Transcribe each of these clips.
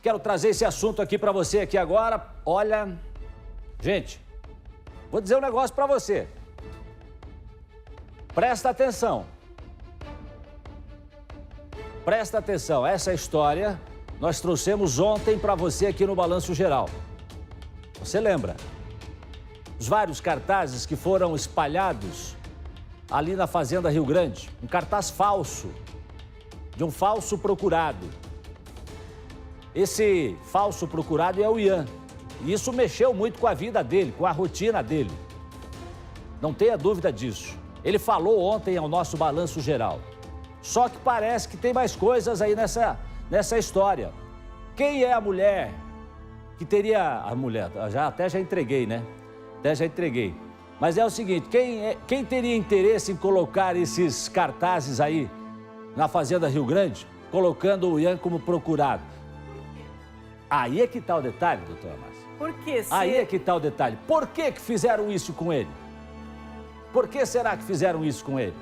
quero trazer esse assunto aqui para você aqui agora. Olha, gente, vou dizer um negócio para você. Presta atenção. Presta atenção, essa história nós trouxemos ontem para você aqui no Balanço Geral. Você lembra? Os vários cartazes que foram espalhados ali na Fazenda Rio Grande. Um cartaz falso, de um falso procurado. Esse falso procurado é o Ian. E isso mexeu muito com a vida dele, com a rotina dele. Não tenha dúvida disso. Ele falou ontem ao nosso Balanço Geral. Só que parece que tem mais coisas aí nessa história. Quem é a mulher que teria... A mulher, até já entreguei, né? Até já entreguei. Mas é o seguinte, quem teria interesse em colocar esses cartazes aí na Fazenda Rio Grande, colocando o Ian como procurado? Aí é que tá o detalhe, doutora Márcia. Por quê? Aí é que tá o detalhe. Por que fizeram isso com ele? Por que será que fizeram isso com ele?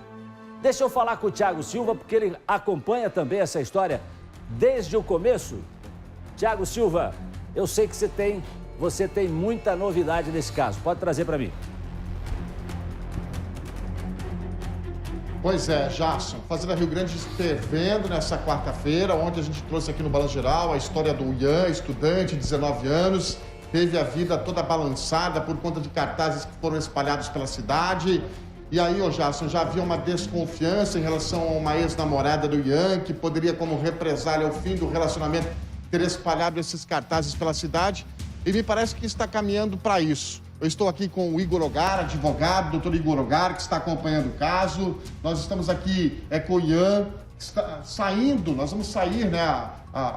Deixa eu falar com o Thiago Silva, porque ele acompanha também essa história desde o começo. Thiago Silva, eu sei que você tem muita novidade nesse caso. Pode trazer para mim. Pois é, Jason. Fazenda Rio Grande fervendo nessa quarta-feira, onde a gente trouxe aqui no Balanço Geral a história do Ian, estudante, 19 anos, teve a vida toda balançada por conta de cartazes que foram espalhados pela cidade. E aí, Jason, já havia uma desconfiança em relação a uma ex-namorada do Ian, que poderia, como represália ao fim do relacionamento, ter espalhado esses cartazes pela cidade. E me parece que está caminhando para isso. Eu estou aqui com o Igor Ogar, advogado, doutor Igor Ogar, que está acompanhando o caso. Nós estamos aqui com o Ian, que está saindo, nós vamos sair, né?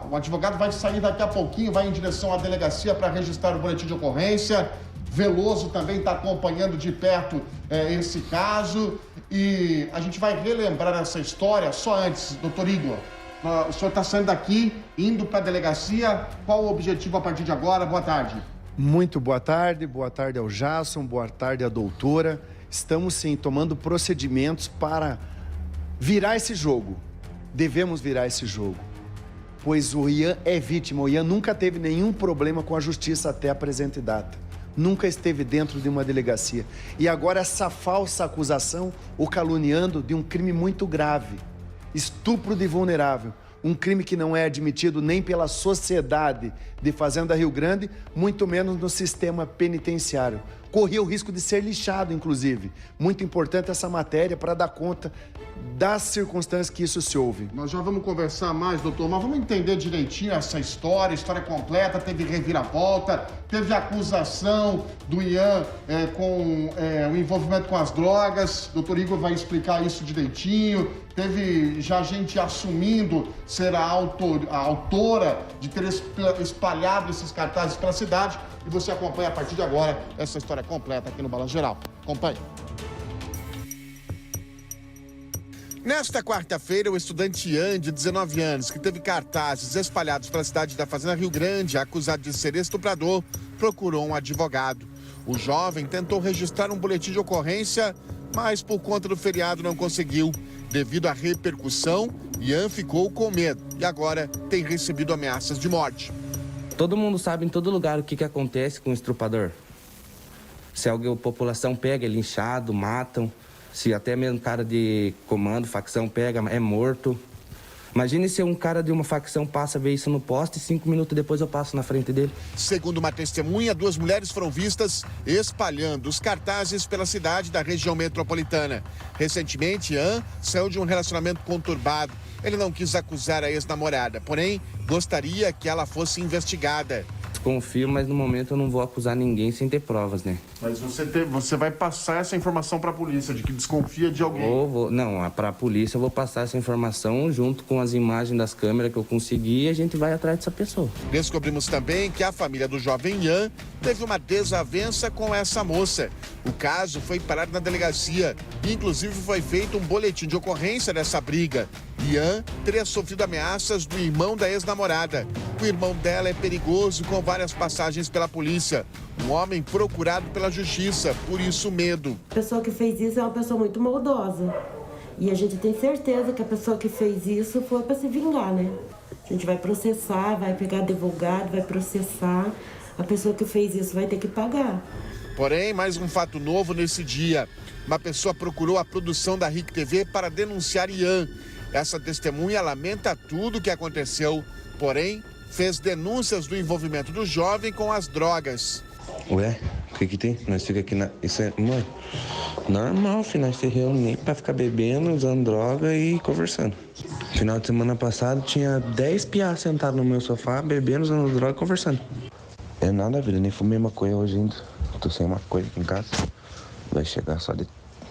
O advogado vai sair daqui a pouquinho, vai em direção à delegacia para registrar o boletim de ocorrência. Veloso também está acompanhando de perto esse caso. E a gente vai relembrar essa história. Só antes, doutor Igor, o senhor está saindo daqui, indo para a delegacia. Qual o objetivo a partir de agora? Boa tarde. Muito boa tarde ao Jason, boa tarde à doutora. Estamos sim tomando procedimentos para virar esse jogo. Devemos virar esse jogo, pois o Ian é vítima. O Ian nunca teve nenhum problema com a justiça até a presente data. Nunca esteve dentro de uma delegacia. E agora essa falsa acusação o caluniando de um crime muito grave. Estupro de vulnerável. Um crime que não é admitido nem pela sociedade de Fazenda Rio Grande, muito menos no sistema penitenciário. Corria o risco de ser lixado, inclusive. Muito importante essa matéria para dar conta das circunstâncias que isso se ouve. Nós já vamos conversar mais, doutor, mas vamos entender direitinho essa história completa, teve reviravolta, teve acusação do Ian com o envolvimento com as drogas, doutor Igor vai explicar isso direitinho, teve já gente assumindo ser a autora de ter espalhado esses cartazes pela cidade, e você acompanha a partir de agora essa história completa aqui no Balanço Geral. Acompanhe. Nesta quarta-feira, o estudante Ian, de 19 anos, que teve cartazes espalhados pela cidade da Fazenda Rio Grande, acusado de ser estuprador, procurou um advogado. O jovem tentou registrar um boletim de ocorrência, mas por conta do feriado não conseguiu. Devido à repercussão, Ian ficou com medo e agora tem recebido ameaças de morte. Todo mundo sabe em todo lugar o que acontece com o estuprador. Se a população pega, é linchado, matam. Se até mesmo cara de comando, facção pega, é morto. Imagine se um cara de uma facção passa a ver isso no poste e 5 minutos depois eu passo na frente dele. Segundo uma testemunha, 2 mulheres foram vistas espalhando os cartazes pela cidade da região metropolitana. Recentemente, Ian saiu de um relacionamento conturbado. Ele não quis acusar a ex-namorada, porém, gostaria que ela fosse investigada. Confio, mas no momento eu não vou acusar ninguém sem ter provas, né? Mas você vai passar essa informação para a polícia, de que desconfia de alguém? Não, para a polícia eu vou passar essa informação junto com as imagens das câmeras que eu consegui e a gente vai atrás dessa pessoa. Descobrimos também que a família do jovem Ian teve uma desavença com essa moça. O caso foi parado na delegacia e inclusive foi feito um boletim de ocorrência dessa briga. Ian teria sofrido ameaças do irmão da ex-namorada. O irmão dela é perigoso, com várias passagens pela polícia. Um homem procurado pela justiça, por isso medo. A pessoa que fez isso é uma pessoa muito maldosa. E a gente tem certeza que a pessoa que fez isso foi para se vingar, né? A gente vai processar, vai pegar advogado, vai processar. A pessoa que fez isso vai ter que pagar. Porém, mais um fato novo nesse dia. Uma pessoa procurou a produção da RIC TV para denunciar Ian. Essa testemunha lamenta tudo o que aconteceu, porém, fez denúncias do envolvimento do jovem com as drogas. Ué, o que tem? Nós ficamos aqui na... Isso é... Mãe, normal, filho, nós se reunimos pra ficar bebendo, usando droga e conversando. Final de semana passado, tinha 10 piás sentados no meu sofá, bebendo, usando droga e conversando. É nada, vida, nem fumei maconha hoje ainda. Tô sem maconha aqui em casa. Vai chegar só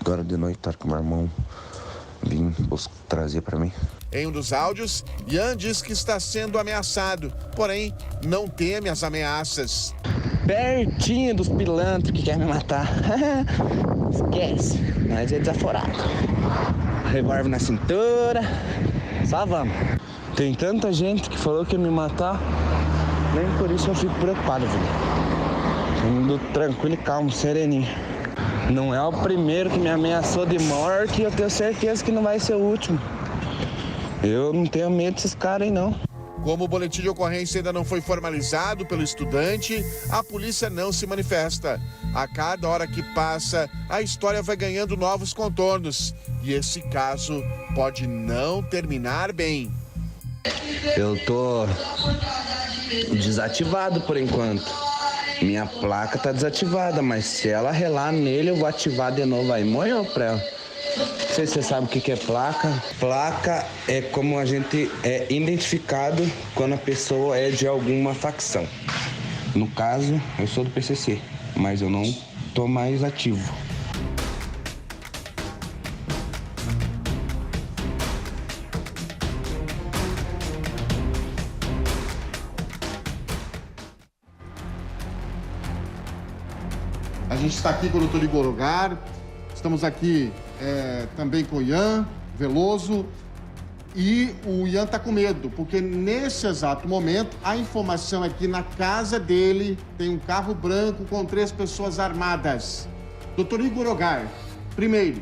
agora de noite, tá, que o meu irmão vim trazer pra mim. Em um dos áudios, Ian diz que está sendo ameaçado, porém, não teme as ameaças. Pertinho dos pilantras que querem me matar. Esquece, nós é desaforado. Revólver na cintura, só vamos. Tem tanta gente que falou que ia me matar, nem por isso eu fico preocupado, velho. Indo tranquilo e calmo, sereninho. Não é o primeiro que me ameaçou de morte e eu tenho certeza que não vai ser o último. Eu não tenho medo desses caras aí, não. Como o boletim de ocorrência ainda não foi formalizado pelo estudante, a polícia não se manifesta. A cada hora que passa, a história vai ganhando novos contornos. E esse caso pode não terminar bem. Eu tô desativado por enquanto. Minha placa tá desativada, mas se ela relar nele, eu vou ativar de novo aí. Morreu pra ela. Não sei se você sabe o que é placa. Placa é como a gente é identificado quando a pessoa é de alguma facção. No caso, eu sou do PCC, mas eu não tô mais ativo. A gente está aqui com o doutor Igor Rogar, estamos aqui também com o Ian Veloso, e o Ian está com medo, porque nesse exato momento a informação é que na casa dele tem um carro branco com 3 pessoas armadas. Doutor Igor Rogar, primeiro,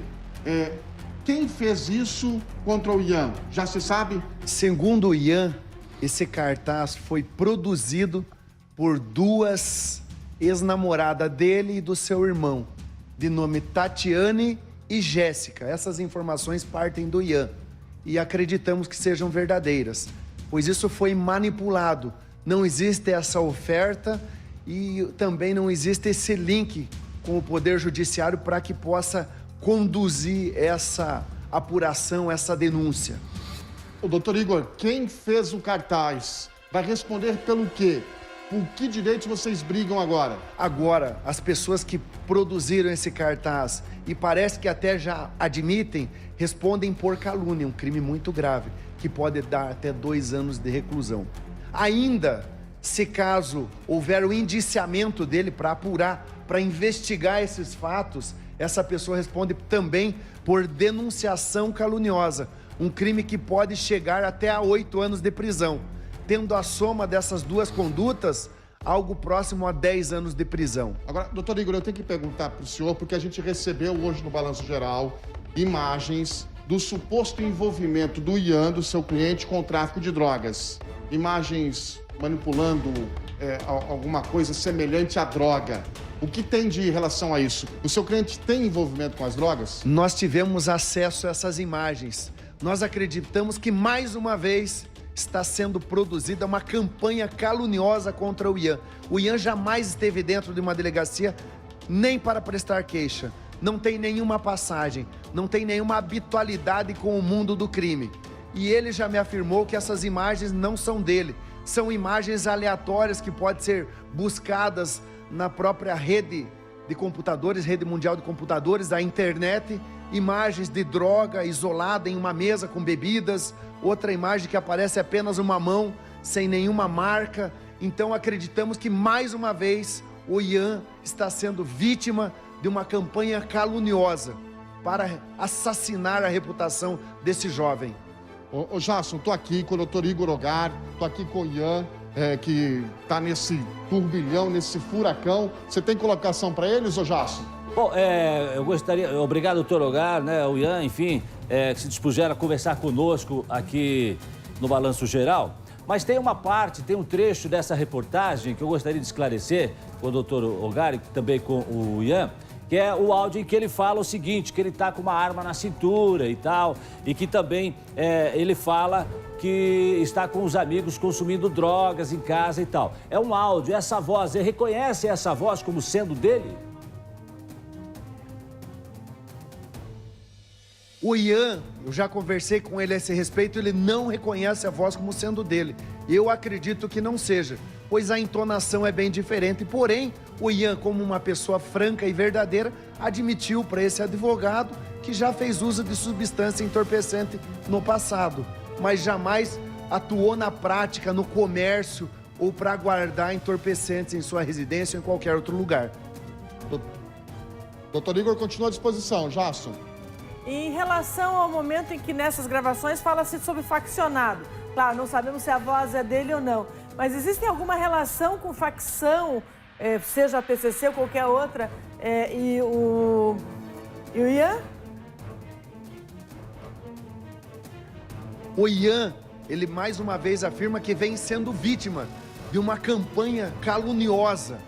quem fez isso contra o Ian? Já se sabe? Segundo o Ian, esse cartaz foi produzido por 2 ex-namoradas dele e do seu irmão, de nome Tatiane e Jéssica. Essas informações partem do Ian e acreditamos que sejam verdadeiras, pois isso foi manipulado. Não existe essa oferta e também não existe esse link com o Poder Judiciário para que possa conduzir essa apuração, essa denúncia. O doutor Igor, quem fez o cartaz vai responder pelo quê? Por que direitos vocês brigam agora? Agora, as pessoas que produziram esse cartaz, e parece que até já admitem, respondem por calúnia, um crime muito grave, que pode dar até 2 anos de reclusão. Ainda, se caso houver o indiciamento dele para apurar, para investigar esses fatos, essa pessoa responde também por denunciação caluniosa, um crime que pode chegar até a 8 anos de prisão. Tendo a soma dessas 2 condutas, algo próximo a 10 anos de prisão. Agora, doutor Igor, eu tenho que perguntar para o senhor, porque a gente recebeu hoje no Balanço Geral imagens do suposto envolvimento do Ian, do seu cliente, com o tráfico de drogas. Imagens manipulando alguma coisa semelhante à droga. O que tem de relação a isso? O seu cliente tem envolvimento com as drogas? Nós tivemos acesso a essas imagens. Nós acreditamos que, mais uma vez, está sendo produzida uma campanha caluniosa contra o Ian. O Ian jamais esteve dentro de uma delegacia nem para prestar queixa. Não tem nenhuma passagem, não tem nenhuma habitualidade com o mundo do crime. E ele já me afirmou que essas imagens não são dele. São imagens aleatórias que podem ser buscadas na própria rede de computadores, rede mundial de computadores, a internet. Imagens de droga isolada em uma mesa com bebidas, outra imagem que aparece apenas uma mão, sem nenhuma marca. Então acreditamos que, mais uma vez, o Ian está sendo vítima de uma campanha caluniosa para assassinar a reputação desse jovem. Ô Jasson, tô aqui com o doutor Igor Rogar, tô aqui com o Ian, que tá nesse turbilhão, nesse furacão. Você tem colocação para eles, ô Jasson? Bom, eu gostaria... Obrigado, doutor Rogar, né, o Ian, enfim, que se dispuseram a conversar conosco aqui no Balanço Geral. Mas tem uma parte, tem um trecho dessa reportagem que eu gostaria de esclarecer com o doutor Ogari, também com o Ian, que é o áudio em que ele fala o seguinte, que ele está com uma arma na cintura e tal, e que também ele fala que está com os amigos consumindo drogas em casa e tal. É um áudio, essa voz, ele reconhece essa voz como sendo dele? O Ian, eu já conversei com ele a esse respeito, ele não reconhece a voz como sendo dele. Eu acredito que não seja, pois a entonação é bem diferente. Porém, o Ian, como uma pessoa franca e verdadeira, admitiu para esse advogado que já fez uso de substância entorpecente no passado, mas jamais atuou na prática, no comércio ou para guardar entorpecentes em sua residência ou em qualquer outro lugar. Doutor Igor, continua à disposição. Jason. Em relação ao momento em que nessas gravações fala-se sobre faccionado, claro, não sabemos se a voz é dele ou não, mas existe alguma relação com facção, seja a PCC ou qualquer outra, e o Ian? O Ian, ele mais uma vez afirma que vem sendo vítima de uma campanha caluniosa,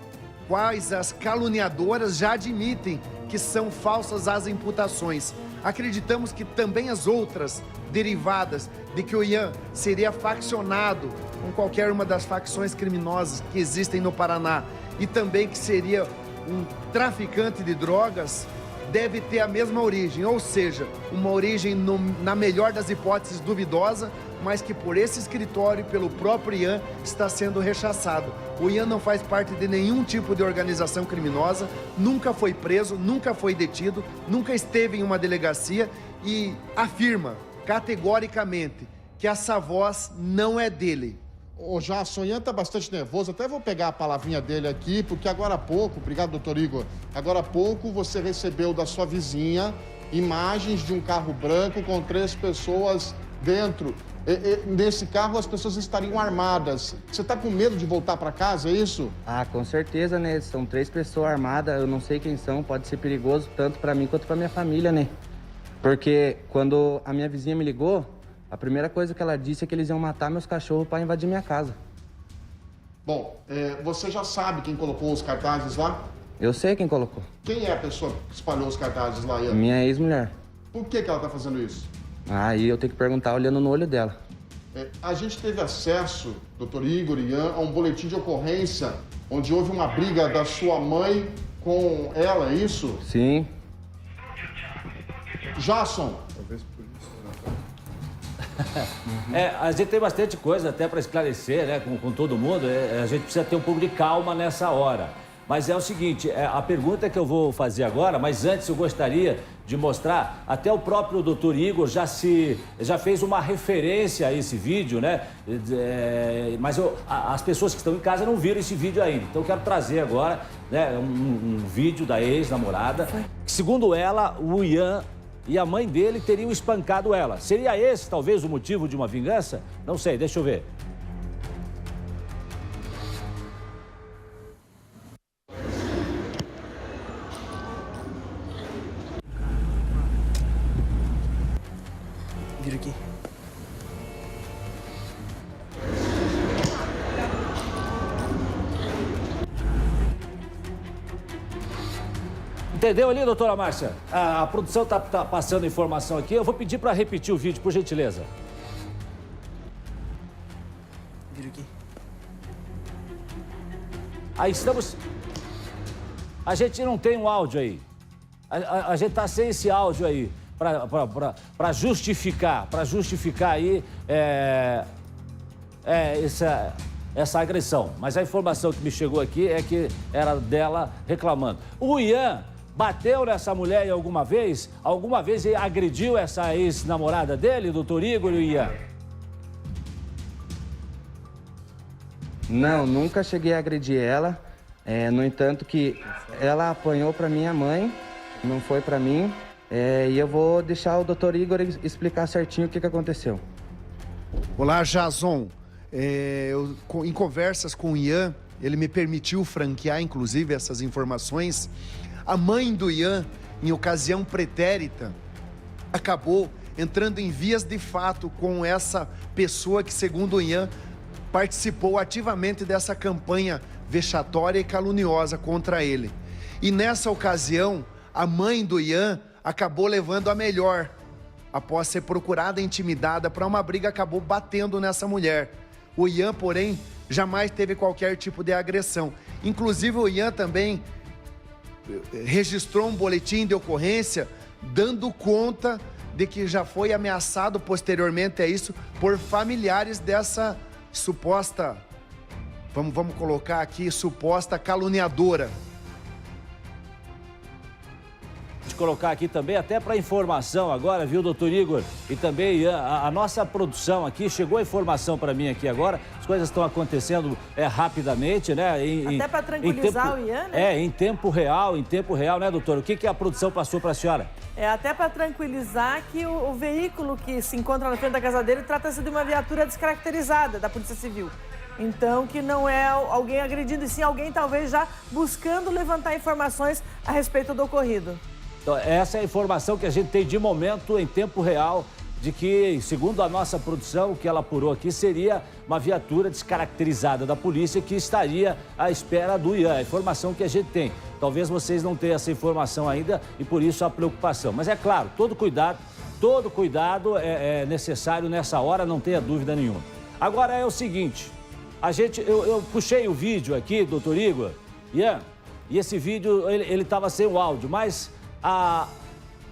quais as caluniadoras já admitem que são falsas as imputações. Acreditamos que também as outras derivadas de que o Ian seria faccionado com qualquer uma das facções criminosas que existem no Paraná e também que seria um traficante de drogas, deve ter a mesma origem, ou seja, uma origem, na melhor das hipóteses, duvidosa, mas que por esse escritório e pelo próprio Ian está sendo rechaçado. O Ian não faz parte de nenhum tipo de organização criminosa, nunca foi preso, nunca foi detido, nunca esteve em uma delegacia e afirma categoricamente que essa voz não é dele. Ô, Jason, o Ian tá bastante nervoso, até vou pegar a palavrinha dele aqui, porque agora há pouco, obrigado, doutor Igor, agora há pouco você recebeu da sua vizinha imagens de um carro branco com 3 pessoas dentro. Nesse carro as pessoas estariam armadas. Você tá com medo de voltar para casa, é isso? Ah, com certeza, né? São 3 pessoas armadas, eu não sei quem são, pode ser perigoso tanto para mim quanto para minha família, né? Porque quando a minha vizinha me ligou, a primeira coisa que ela disse é que eles iam matar meus cachorros para invadir minha casa. Bom, você já sabe quem colocou os cartazes lá? Eu sei quem colocou. Quem é a pessoa que espalhou os cartazes lá, Ian? Minha ex-mulher. Por que ela tá fazendo isso? Aí eu tenho que perguntar olhando no olho dela. A gente teve acesso, doutor Igor e Ian, a um boletim de ocorrência onde houve uma briga da sua mãe com ela, é isso? Sim. Jason. A gente tem bastante coisa até para esclarecer, né, com todo mundo. A gente precisa ter um pouco de calma nessa hora. Mas é o seguinte, a pergunta que eu vou fazer agora, mas antes eu gostaria de mostrar, até o próprio doutor Igor já fez uma referência a esse vídeo, né? Mas as pessoas que estão em casa não viram esse vídeo ainda. Então eu quero trazer agora, né, um vídeo da ex-namorada. Segundo ela, o Ian e a mãe dele teriam espancado ela. Seria esse, talvez, o motivo de uma vingança? Não sei, deixa eu ver. Vira aqui. Entendeu ali, doutora Márcia? A produção tá passando informação aqui. Eu vou pedir para repetir o vídeo, por gentileza. Vira aqui. Aí estamos... A gente não tem um áudio aí. A gente tá sem esse áudio aí para justificar aí essa agressão. Mas a informação que me chegou aqui é que era dela reclamando. O Ian bateu nessa mulher alguma vez? Alguma vez ele agrediu essa ex-namorada dele, doutor Igor e o Ian? Não, nunca cheguei a agredir ela. No entanto que ela apanhou para minha mãe, não foi para mim. E eu vou deixar o doutor Igor explicar certinho o que aconteceu. Olá, Jason. Em conversas com o Ian, ele me permitiu franquear, inclusive, essas informações. A mãe do Ian, em ocasião pretérita, acabou entrando em vias de fato com essa pessoa que, segundo o Ian, participou ativamente dessa campanha vexatória e caluniosa contra ele. E nessa ocasião, a mãe do Ian acabou levando a melhor. Após ser procurada e intimidada para uma briga, acabou batendo nessa mulher. O Ian, porém, jamais teve qualquer tipo de agressão. Inclusive, o Ian também registrou um boletim de ocorrência, dando conta de que já foi ameaçado posteriormente a isso por familiares dessa suposta, vamos colocar aqui, suposta caluniadora. Colocar aqui também, até para informação agora, viu, doutor Igor? E também Ian, a nossa produção aqui, chegou a informação para mim aqui agora, as coisas estão acontecendo rapidamente, né? Até para tranquilizar o Ian, né? em tempo real, né, doutor? O que a produção passou para a senhora? Até para tranquilizar que o veículo que se encontra na frente da casa dele trata-se de uma viatura descaracterizada da Polícia Civil. Então, que não é alguém agredindo, e sim alguém talvez já buscando levantar informações a respeito do ocorrido. Então, essa é a informação que a gente tem de momento, em tempo real, de que, segundo a nossa produção, o que ela apurou aqui seria uma viatura descaracterizada da polícia que estaria à espera do Ian. A informação que a gente tem. Talvez vocês não tenham essa informação ainda e por isso a preocupação. Mas é claro, todo cuidado é necessário nessa hora, não tenha dúvida nenhuma. Agora é o seguinte, eu puxei o vídeo aqui, doutor Igor, Ian, e esse vídeo ele estava sem o áudio, mas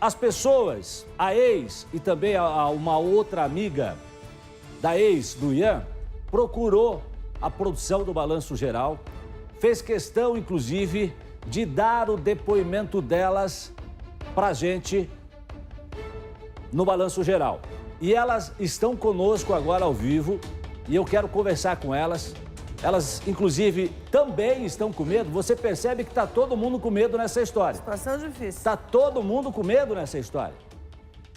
as pessoas, a ex e também uma outra amiga da ex do Ian, procurou a produção do Balanço Geral, fez questão, inclusive, de dar o depoimento delas pra gente no Balanço Geral. E elas estão conosco agora ao vivo e eu quero conversar com elas. Elas, inclusive, também estão com medo. Você percebe que está todo mundo com medo nessa história. Situação difícil. Está todo mundo com medo nessa história.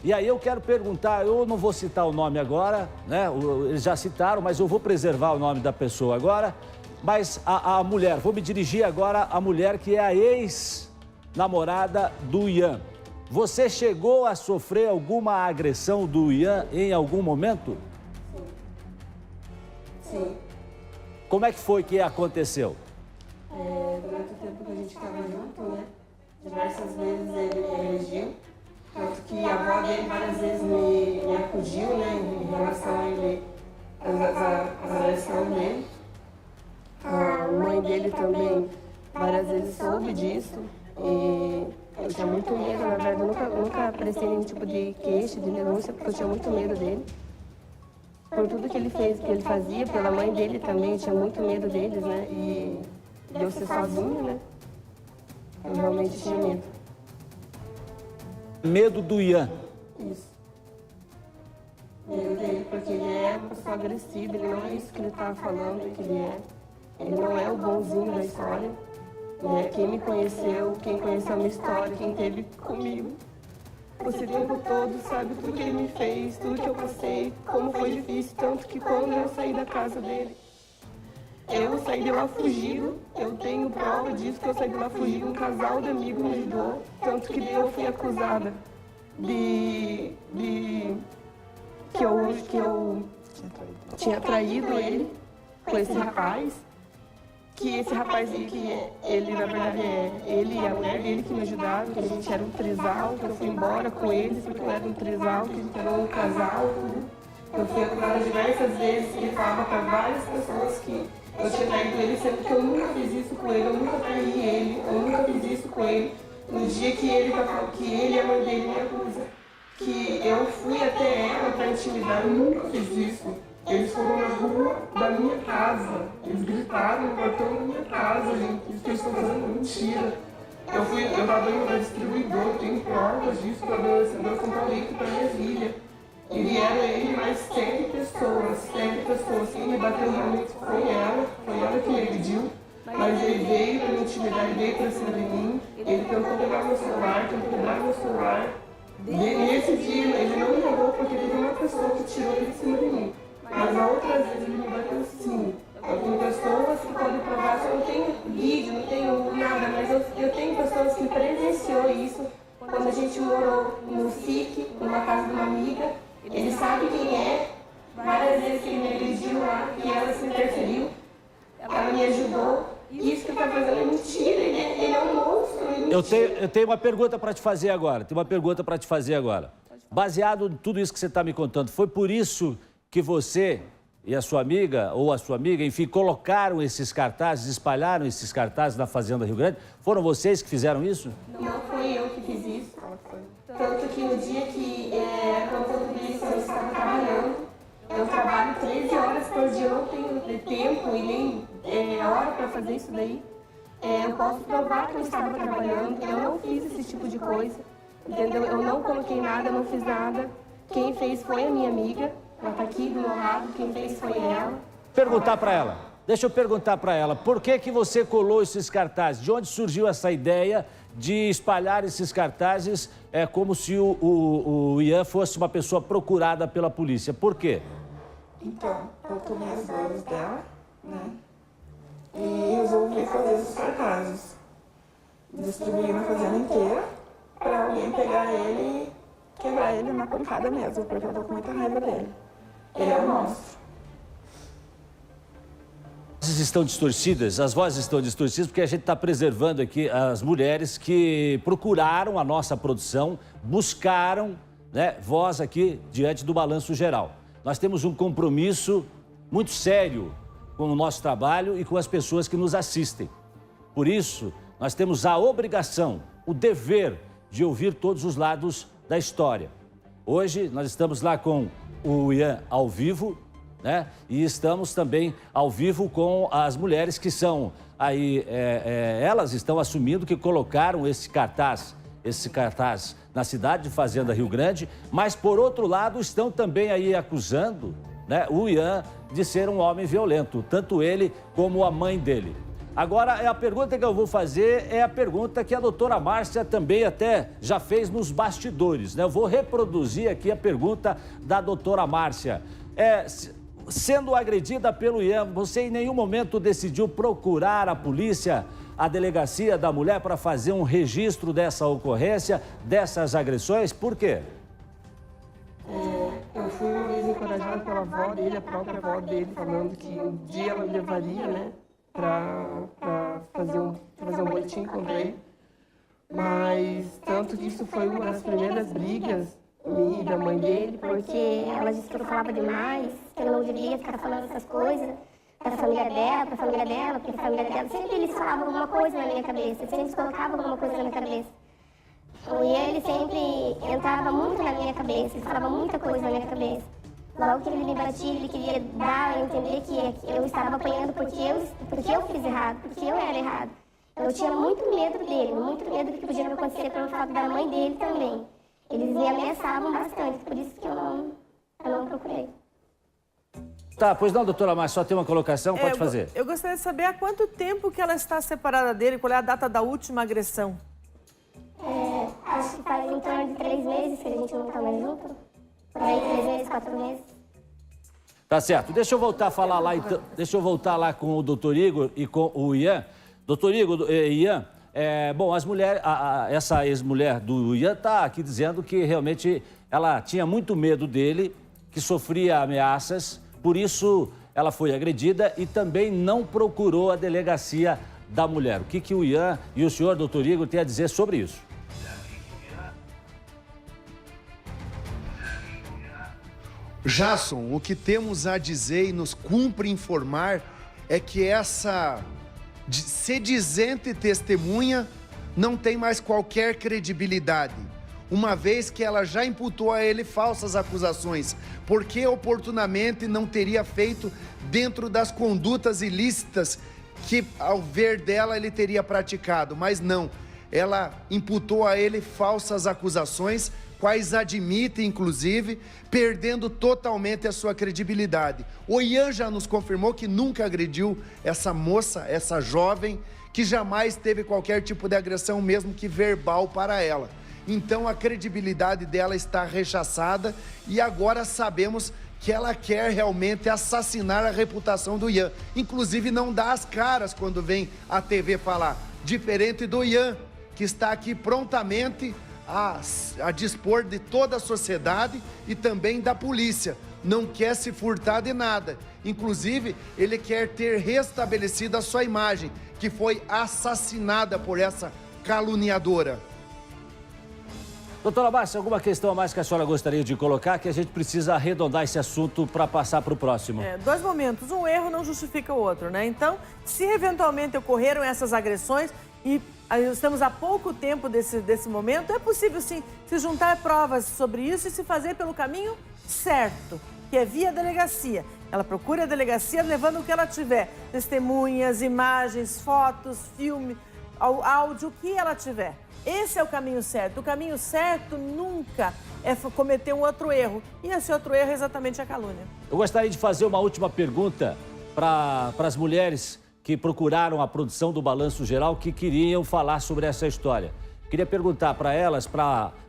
E aí eu quero perguntar, eu não vou citar o nome agora, né? Eles já citaram, mas eu vou preservar o nome da pessoa agora. Mas a mulher, vou me dirigir agora à mulher que é a ex-namorada do Ian. Você chegou a sofrer alguma agressão do Ian em algum momento? Sim. Como é que foi que aconteceu? Durante o tempo que a gente estava junto, né? Diversas vezes ele me agrediu. Tanto que a avó dele várias vezes me acudiu, né? Em relação a ele, as agressões dele. A mãe dele também várias vezes soube disso. E eu tinha muito medo, na verdade, eu nunca prestei nenhum tipo de queixa, de denúncia, porque eu tinha muito medo dele. Por tudo que ele fez, que ele fazia, pela mãe dele também, eu tinha muito medo deles, né? E de eu ser sozinha, né? Eu realmente tinha medo. Medo do Ian? Isso. Medo dele, porque ele é uma pessoa agressiva, ele não é isso que ele tá falando que ele é. Ele não é o bonzinho da história. Né? Quem me conheceu, quem conheceu a minha história, quem esteve comigo, esse tempo todo sabe tudo que ele me fez, tudo que eu passei, como foi difícil, tanto que quando eu saí da casa dele, eu saí de lá fugido, eu tenho prova disso, que eu saí de lá fugido, um casal de amigos me ajudou, tanto que eu fui acusada que eu tinha traído ele com esse rapaz, que esse rapaz, que ele, na verdade, é ele e a mulher dele que me ajudaram, que a gente era um trisal, que eu fui embora com eles, porque eu era um trisal, que a gente era um casal, tudo. Eu fui acusada diversas vezes, ele falava para várias pessoas que eu tinha traído ele, sendo que eu nunca fiz isso com ele, eu nunca traí ele, eu nunca fiz isso com ele. No dia que ele e a mãe dele me acusam, que eu fui até ela para intimidar, eu nunca fiz isso. Eles foram na rua da minha casa, eles gritaram no portão da minha casa, gente, isso que eles estão fazendo mentira. Eu estava indo na distribuidora, tenho provas disso, para comprar leite para minha filha. E vieram ele mais 100 pessoas. Quem me bateu realmente foi ela que me agrediu. Mas ele veio para me intimidar, ele veio para cima de mim, ele tentou pegar meu celular, Nesse dia ele não me levou porque teve uma pessoa que tirou ele de cima de mim. Mas a outra vez ele me bateu sim. Eu tenho pessoas que podem provar, eu não tenho vídeo, não tenho nada, mas eu tenho pessoas que presenciou isso quando a gente morou no SIC, numa casa de uma amiga. Ele sabe quem é, várias vezes que ele me agrediu lá, e ela se ajudou. Isso que ele tá fazendo é mentira, ele é um monstro. Eu tenho uma pergunta para te fazer agora. Baseado em tudo isso que você está me contando, foi por isso que você e a sua amiga, ou a sua amiga, enfim, colocaram esses cartazes, espalharam esses cartazes na Fazenda Rio Grande? Foram vocês que fizeram isso? Não foi eu que fiz isso. Tanto que no dia que aconteceu tudo isso, eu estava trabalhando. Eu trabalho 13 horas por dia, eu não tenho tempo e nem hora para fazer isso daí. Eu posso provar que eu estava trabalhando, eu não fiz esse tipo de coisa, entendeu? Eu não coloquei nada, eu não fiz nada. Quem fez foi a minha amiga, ela está aqui do meu lado, quem fez foi ela. Deixa eu perguntar para ela, por que você colou esses cartazes? De onde surgiu essa ideia de espalhar esses cartazes como se o Ian fosse uma pessoa procurada pela polícia? Por quê? Então, eu tomei as dores dela, né? E resolvi fazer esses cartazes. Distribuir na fazenda inteira para alguém pegar ele e quebrar ele na pancada mesmo, porque eu tô com muita raiva dele. Ele é um monstro. As vozes estão distorcidas porque a gente está preservando aqui as mulheres que procuraram a nossa produção, buscaram, né, voz aqui diante do Balanço Geral. Nós temos um compromisso muito sério com o nosso trabalho e com as pessoas que nos assistem. Por isso, nós temos a obrigação, o dever de ouvir todos os lados da história. Hoje, nós estamos lá com o Ian ao vivo, né? E estamos também ao vivo com as mulheres que são aí, elas estão assumindo que colocaram esse cartaz na cidade de Fazenda Rio Grande, mas por outro lado estão também aí acusando, né, o Ian de ser um homem violento, tanto ele como a mãe dele. Agora, a pergunta que eu vou fazer é a pergunta que a doutora Márcia também até já fez nos bastidores, né? Eu vou reproduzir aqui a pergunta da doutora Márcia. Sendo agredida pelo Ian, você em nenhum momento decidiu procurar a polícia, a delegacia da mulher, para fazer um registro dessa ocorrência, dessas agressões? Por quê? Eu fui uma vez encorajada pela avó dele, a própria avó dele, falando que um dia ela me levaria, né, para fazer um boletim contra ele. Mas tanto que isso foi uma das primeiras brigas minha e da mãe dele, porque ela disse que eu falava demais, que eu não devia ficar falando essas coisas para a família dela, porque a família dela, sempre eles falavam alguma coisa na minha cabeça, sempre eles colocavam alguma coisa na minha cabeça. E ele sempre entrava muito na minha cabeça, ele falava muita coisa na minha cabeça. Logo que ele me batia, ele queria dar a entender que eu estava apanhando porque eu fiz errado, porque eu era errado. Eu tinha muito medo dele, muito medo do que podia me acontecer pelo fato da mãe dele também. Eles me ameaçavam bastante, por isso que eu não procurei. Tá, pois não, doutora Márcia, só tem uma colocação, pode fazer. Eu gostaria de saber há quanto tempo que ela está separada dele, qual é a data da última agressão? Acho que faz em torno de 3 meses que a gente não está mais junto. Por aí, 3 meses, 4 meses. Tá certo. Deixa eu voltar a falar lá, então. Deixa eu voltar lá com o doutor Igor e com o Ian. Doutor Igor, Ian, bom, essa ex-mulher do Ian está aqui dizendo que realmente ela tinha muito medo dele, que sofria ameaças, por isso ela foi agredida e também não procurou a delegacia da mulher. O que o Ian e o senhor, doutor Igor, têm a dizer sobre isso? Jasson, o que temos a dizer e nos cumpre informar é que essa sedizente testemunha não tem mais qualquer credibilidade, uma vez que ela já imputou a ele falsas acusações, porque oportunamente não teria feito dentro das condutas ilícitas que, ao ver dela, ele teria praticado, mas não, ela imputou a ele falsas acusações, quais admite, inclusive, perdendo totalmente a sua credibilidade. O Ian já nos confirmou que nunca agrediu essa moça, essa jovem, que jamais teve qualquer tipo de agressão, mesmo que verbal, para ela. Então a credibilidade dela está rechaçada e agora sabemos que ela quer realmente assassinar a reputação do Ian. Inclusive não dá as caras quando vem à TV falar, diferente do Ian, que está aqui prontamente a dispor de toda a sociedade e também da polícia, não quer se furtar de nada. Inclusive, ele quer ter restabelecido a sua imagem, que foi assassinada por essa caluniadora. Doutora Márcia, alguma questão a mais que a senhora gostaria de colocar, que a gente precisa arredondar esse assunto para passar para o próximo? Dois momentos. Um erro não justifica o outro, né? Então, se eventualmente ocorreram essas agressões e estamos há pouco tempo desse momento, é possível, sim, se juntar provas sobre isso e se fazer pelo caminho certo, que é via delegacia. Ela procura a delegacia levando o que ela tiver. Testemunhas, imagens, fotos, filme, áudio, o que ela tiver. Esse é o caminho certo. O caminho certo nunca é cometer um outro erro. E esse outro erro é exatamente a calúnia. Eu gostaria de fazer uma última pergunta para as mulheres que procuraram a produção do Balanço Geral, que queriam falar sobre essa história. Queria perguntar para elas,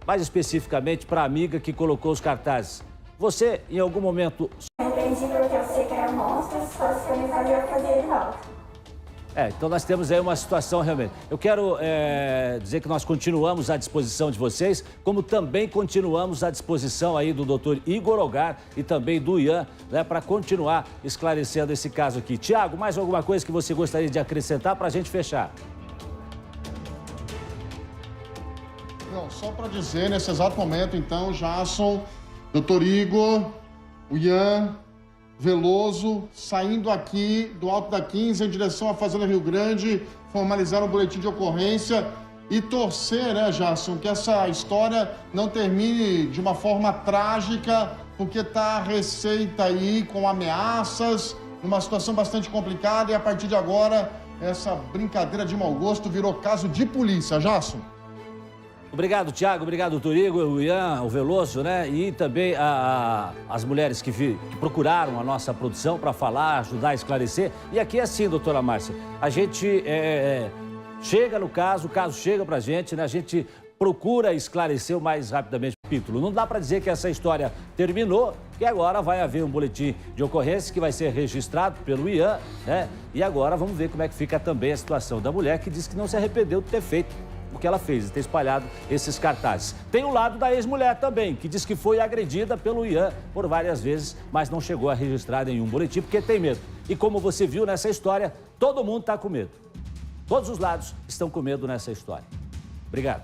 mais especificamente para a amiga que colocou os cartazes. Você, em algum momento... Arrependi porque eu sei que eram monstros, fosse que eu me fazia fazer de volta. Então nós temos aí uma situação realmente. Eu quero dizer que nós continuamos à disposição de vocês, como também continuamos à disposição aí do doutor Igor Ogar e também do Ian, né, para continuar esclarecendo esse caso aqui. Tiago, mais alguma coisa que você gostaria de acrescentar para a gente fechar? Não, só para dizer, nesse exato momento, então, Jasson, doutor Igor, o Ian, Veloso, saindo aqui do Alto da 15 em direção à Fazenda Rio Grande, formalizar um boletim de ocorrência e torcer, né, Jasson, que essa história não termine de uma forma trágica, porque tá a receita aí com ameaças, numa situação bastante complicada e a partir de agora essa brincadeira de mau gosto virou caso de polícia, Jasson. Obrigado, Tiago. Obrigado, doutor Igor, o Ian, o Veloso, né? E também as mulheres que procuraram a nossa produção para falar, ajudar a esclarecer. E aqui é assim, doutora Márcia, a gente chega no caso, o caso chega para a gente, né? A gente procura esclarecer o mais rapidamente possível. Não dá para dizer que essa história terminou, que agora vai haver um boletim de ocorrência que vai ser registrado pelo Ian, né? E agora vamos ver como é que fica também a situação da mulher que diz que não se arrependeu de ter feito o que ela fez, de ter espalhado esses cartazes. Tem o lado da ex-mulher também, que diz que foi agredida pelo Ian por várias vezes, mas não chegou a registrar nenhum boletim, porque tem medo. E como você viu nessa história, todo mundo está com medo. Todos os lados estão com medo nessa história. Obrigado.